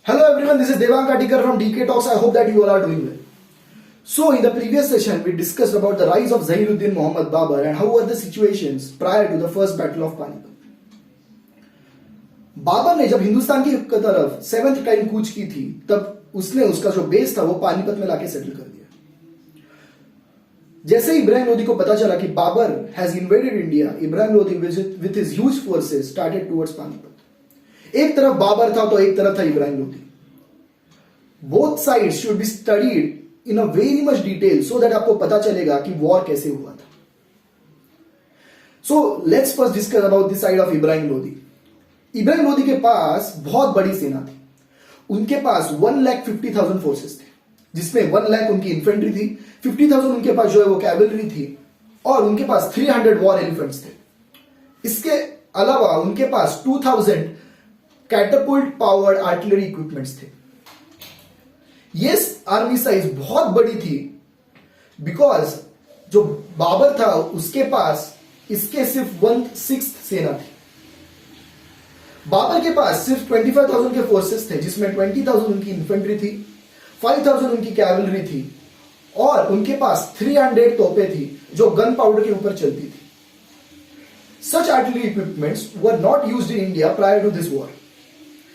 Hello everyone, this is Devang Katikar from DK Talks. I hope that you all are doing well. So in the previous session, we discussed about the rise of Zahiruddin Muhammad Babur and how were the situations prior to the first battle of Panipat. Babar ने जब हिंदुस्तान की तरफ 7th time कूच की थी तब उसने उसका जो बेस था वो पानीपत में लाके सेटल कर दिया. जैसे ही इब्राहिम लोदी को पता चला कि Babur has invaded India, Ibrahim Lodi with his huge forces started towards Panipat. एक तरफ बाबर था तो एक तरफ था Ibrahim Lodi. Both sides should be studied in a very much detail so that आपको पता चलेगा कि वॉर कैसे हुआ था. So let's first discuss about the side of Ibrahim Lodi. Ibrahim Lodi के पास बहुत बड़ी सेना थी. उनके पास 1,50,000 फोर्सेस थे, जिसमें 1 लाख उनकी इन्फेंट्री थी, 50,000 उनके पास जो है वो कैवलरी थी और उनके पास 300 वॉर एलिफेंट्स थे. इसके अलावा उनके पास 2,000 कैटरपुल्ट पावर्ड आर्टिलरी इक्विपमेंट्स थे. ये आर्मी साइज बहुत बड़ी थी बिकॉज जो बाबर था उसके पास इसके सिर्फ 1/6 सेना थी. बाबर के पास सिर्फ 25,000 के फोर्सेस थे, जिसमें 20,000 उनकी इन्फेंट्री थी, 5,000 उनकी कैवलरी थी और उनके पास 300 तोपें थी जो गन पाउडर के ऊपर चलती थी. Such artillery equipments were not used in India prior to this war,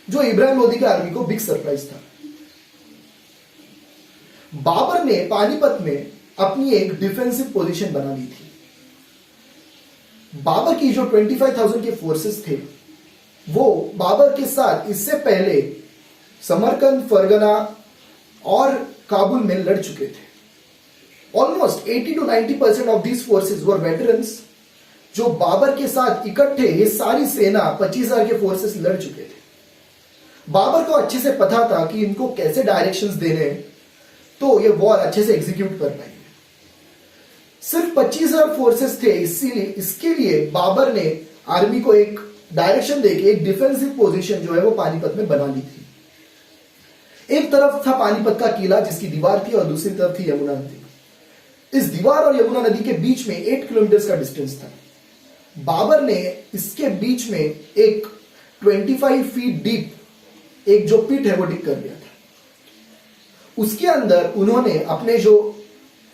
जो इब्राहिम लोदी के आर्मी को बिग सरप्राइज था. बाबर ने पानीपत में अपनी एक डिफेंसिव पोजीशन बना ली थी. बाबर की जो 25,000 के फोर्सेस थे वो बाबर के साथ इससे पहले समरकंद, फरगना और काबुल में लड़ चुके थे. Almost 80 to 90% of these forces were veterans जो बाबर के साथ इकट्ठे ये सारी सेना 25,000 के फोर्सेस लड़ चुके थे. बाबर को अच्छे से पता था कि इनको कैसे डायरेक्शंस देने तो ये वॉर अच्छे से एग्जीक्यूट कर पाएंगे. सिर्फ 25,000 फोर्सेस थे, इसीलिए इसके लिए बाबर ने आर्मी को एक डायरेक्शन देके एक डिफेंसिव पोजीशन जो है वो पानीपत में बना ली थी. एक तरफ था पानीपत का किला जिसकी दीवार थी और दूसरी तरफ थी यमुना नदी. इस दीवार और यमुना नदी के बीच में 8 किलोमीटर का डिस्टेंस था. बाबर ने इसके बीच में एक 25 फीट डीप एक जो पिट है वो डिग कर लिया था. उसके अंदर उन्होंने अपने जो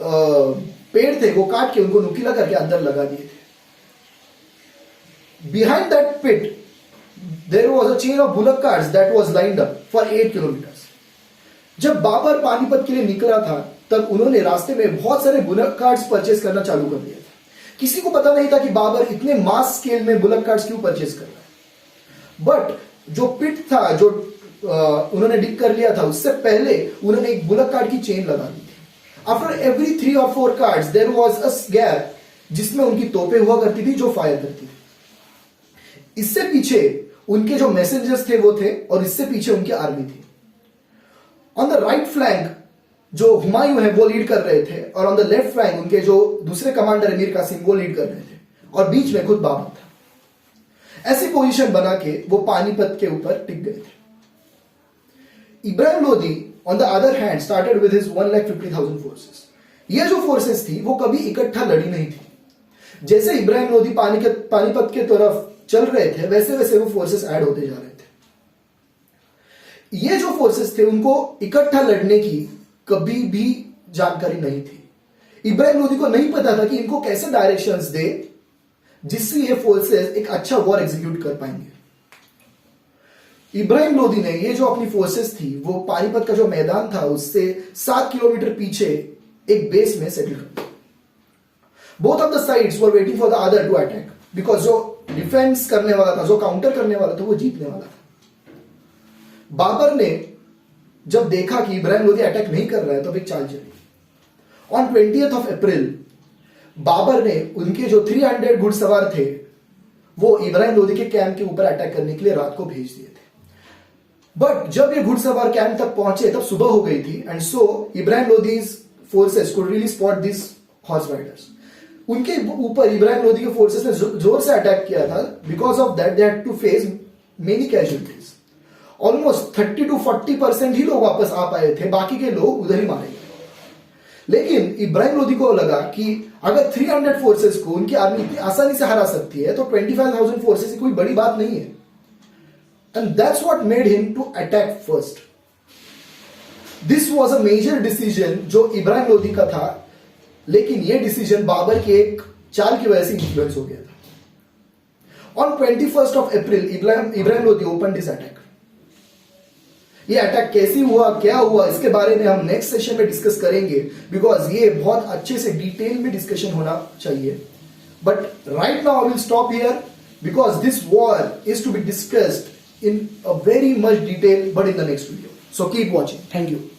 पेड़ थे वो काट के उनको नुकीला करके अंदर लगा दिए थे. Behind that pit, there was a chain of bullock carts that was lined up for 8 kilometers. जब बाबर पानीपत के लिए निकला था तब उन्होंने रास्ते में बहुत सारे बुलक कार्ट्स परचेस करना चालू कर दिया था. किसी को पता नहीं था कि बाबर इतने मास स्केल में बुलक कार्ट्स क्यों परचेस कर रहा है. बट जो पिट था जो उन्होंने डिग कर लिया था उससे पहले उन्होंने एक बुलक कार्ट की चेन लगा दी थी. After every 3 or 4 carts there was a gap जिसमें उनकी तोपें हुआ करती थी जो फायर करती थी. इससे पीछे उनके जो मैसेंजर्स थे वो थे और इससे पीछे उनकी आर्मी थी. ऑन द राइट फ्लैंक जो हुमायूं है वो लीड कर रहे थे और ऑन द लेफ्ट फ्लैंक उनके जो दूसरे कमांडर मीर कासिम वो लीड कर रहे थे और बीच में खुद बाबर था. ऐसी पोजीशन बना के वो पानीपत के ऊपर टिक गए थे. Ibrahim Lodi on the other hand started with his 1,50,000 forces. ये जो फोर्सेस थी वो कभी इकट्ठा लड़ी नहीं थी. जैसे इब्राहिम लोदी पानीपत के तरफ चल रहे थे वैसे वैसे वो फोर्सेस ऐड होते जा रहे थे. ये जो फोर्सेस थे उनको इकट्ठा लड़ने की कभी भी जानकारी नहीं थी. इब्राहिम लोदी को नहीं पता था कि इनको कैसे डायरेक्शंस दे जिससे ये फोर्सेस एक अच्छा वॉर एग्जीक्यूट कर पाएंगे. इब्राहिम लोदी ने ये जो अपनी फोर्सेस थी वो पानीपत का जो मैदान था उससे 7 किलोमीटर पीछे एक बेस में सेटल कर दिया. Both of the sides were waiting for the other to attack because जो डिफेंस करने वाला था, जो काउंटर करने वाला था वो जीतने वाला था. बाबर ने जब देखा कि इब्राहिम लोदी अटैक नहीं कर रहा है तो एक चाल चली. On 20th of April Babar ने उनके जो 300 घुड़सवार थे वो इब्राहिम लोदी के कैंप के ऊपर अटैक करने के लिए रात को भेज दिए थे. बट जब ये घुड़सवार कैंप तक पहुंचे तब सुबह हो गई थी and so Ibrahim Lodi's forces could really spot this horse riders. उनके ऊपर इब्राहिम लोदी के फोर्सेस ने जोर से अटैक किया था. Because of that they had to face many casualties. Almost 30 to 40% ही लोग वापस आ पाए थे, बाकी के लोग उधर ही मारे गए. लेकिन इब्राहिम लोदी को लगा कि अगर 300 फोर्सेस को उनकी आर्मी इतनी आसानी से हरा सकती है तो 25,000 फोर्सेस कोई बड़ी बात नहीं है. and that's what made him to attack first. This was a major decision जो इब्राहिम लोदी का था, लेकिन ये डिसीजन बाबर के एक चाल की वजह से इन्फ्लुएंस हो गया था। On 21st of April, Ibrahim Lodi opened his attack. ये अटैक कैसे हुआ, क्या हुआ, इसके बारे में हम नेक्स्ट सेशन में डिस्कस करेंगे, बिकॉज ये बहुत अच्छे से डिटेल में डिस्कशन होना चाहिए। But right now I will stop here because this war is to be discussed in a very much detail but in the next video. So keep watching. Thank you.